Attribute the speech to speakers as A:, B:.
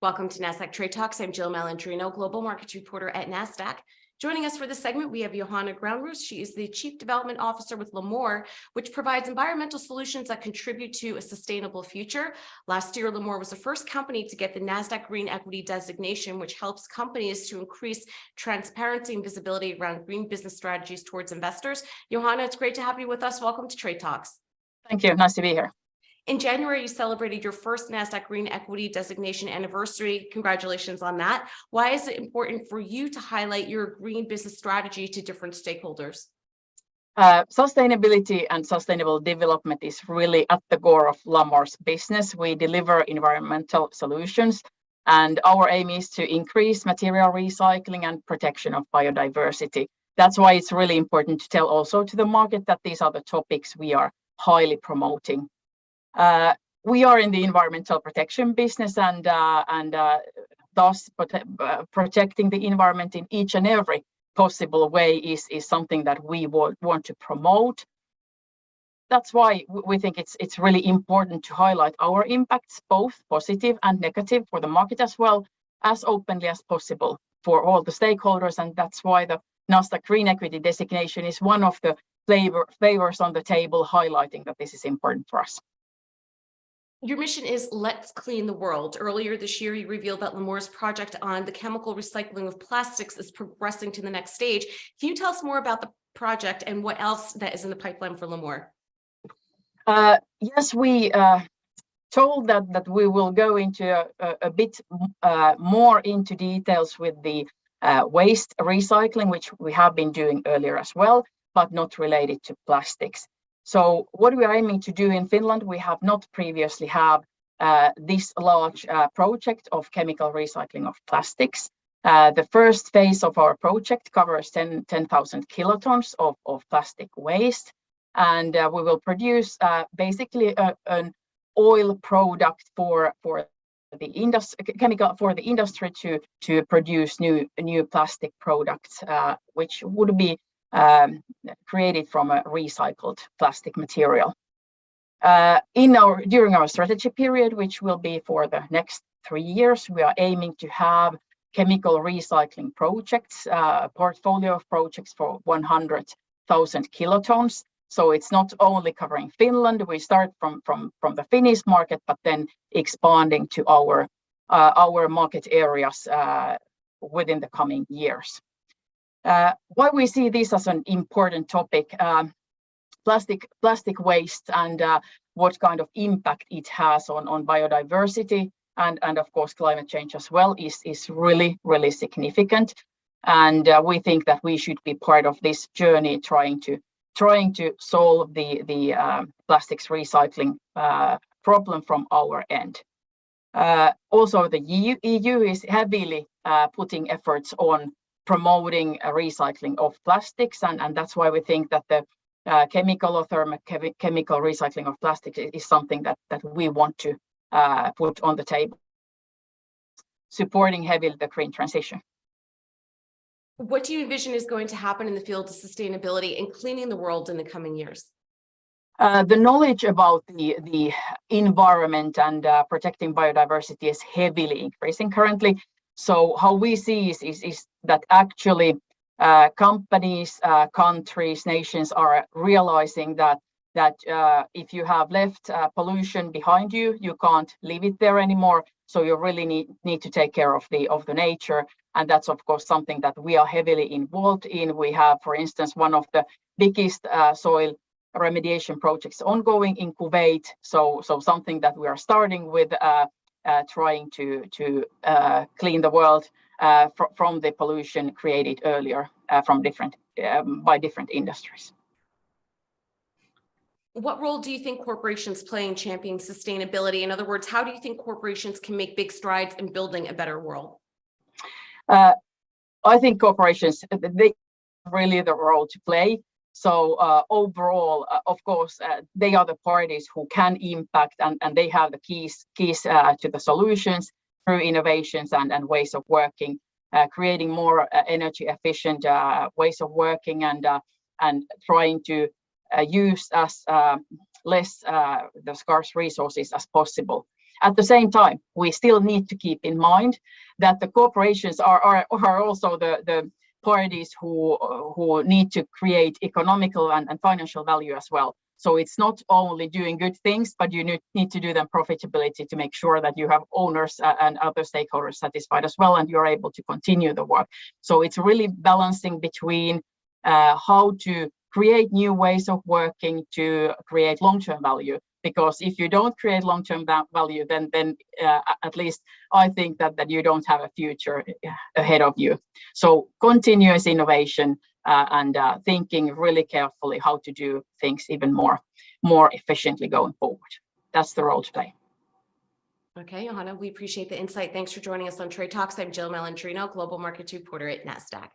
A: Welcome to Nasdaq Trade Talks. I'm Jill Malandrino, Global Markets Reporter at Nasdaq. Joining us for this segment, we have Johanna Grönroos. She is the Chief Development Officer with Lamor, which provides environmental solutions that contribute to a sustainable future. Last year, Lamor was the first company to get the Nasdaq Green Equity designation, which helps companies to increase transparency and visibility around green business strategies towards investors. Johanna, it's great to have you with us. Welcome to Trade Talks.
B: Thank you. Nice to be here.
A: In January, you celebrated your first Nasdaq Green Equity designation anniversary. Congratulations on that. Why is it important for you to highlight your green business strategy to different stakeholders?
B: Sustainability and sustainable development is really at the core of Lamor's business. We deliver environmental solutions, and our aim is to increase material recycling and protection of biodiversity. That's why it's really important to tell also to the market that these are the topics we are highly promoting. We are in the environmental protection business, and thus protecting the environment in each and every possible way is something that we want to promote. That's why we think it's really important to highlight our impacts, both positive and negative, for the market as well as openly as possible for all the stakeholders. And that's why the Nasdaq Green Equity designation is one of the flavors on the table, highlighting that this is important for us.
A: Your mission is Let's Clean the World. Earlier this year, you revealed that Lamor's project on the chemical recycling of plastics is progressing to the next stage. Can you tell us more about the project and what else that is in the pipeline for Lamor?
B: Yes, we told that we will go into a bit more into details with the waste recycling, which we have been doing earlier as well, but not related to plastics. So what we are aiming to do in Finland, we have not previously had this large project of chemical recycling of plastics. The first phase of our project covers 10,000 kilotons of plastic waste, and we will produce basically an oil product for the industry to produce new plastic products, which would be created from a recycled plastic material. During our strategy period, which will be for the next 3 years, we are aiming to have chemical recycling projects, a portfolio of projects for 100,000 kilotons. So it's not only covering Finland. We start from the Finnish market, but then expanding to our market areas within the coming years. Why we see this as an important topic, plastic waste, and what kind of impact it has on biodiversity and of course climate change as well is really significant. And we think that we should be part of this journey, trying to solve the plastics recycling problem from our end. Also, the EU is heavily putting efforts on promoting recycling of plastics, and that's why we think that the chemical or chemical recycling of plastic is something that we want to put on the table, supporting heavily the green transition.
A: What do you envision is going to happen in the field of sustainability and cleaning the world in the coming years?
B: The knowledge about the environment and protecting biodiversity is heavily increasing currently. So how we see is that actually companies, countries, nations are realizing that if you have left pollution behind you, you can't leave it there anymore. So you really need to take care of the nature, and that's of course something that we are heavily involved in. We have, for instance, one of the biggest soil remediation projects ongoing in Kuwait. So something that we are starting with. Trying to clean the world from the pollution created earlier by different industries.
A: What role do you think corporations play in championing sustainability? In other words, how do you think corporations can make big strides in building a better world?
B: I think corporations, they really the role to play. So overall, of course, they are the parties who can impact, and they have the keys to the solutions through innovations and ways of working, creating more energy efficient ways of working, and trying to use as less the scarce resources as possible. At the same time, we still need to keep in mind that the corporations are also the parties who need to create economical and financial value as well. So it's not only doing good things, but you need to do them profitability to make sure that you have owners and other stakeholders satisfied as well, and you're able to continue the work. So it's really balancing between how to create new ways of working to create long-term value. Because if you don't create long-term value, then at least I think that you don't have a future ahead of you. So continuous innovation and thinking really carefully how to do things even more efficiently going forward. That's the role to play.
A: Okay, Johanna, we appreciate the insight. Thanks for joining us on Trade Talks. I'm Jill Malandrino, Global Markets Reporter at Nasdaq.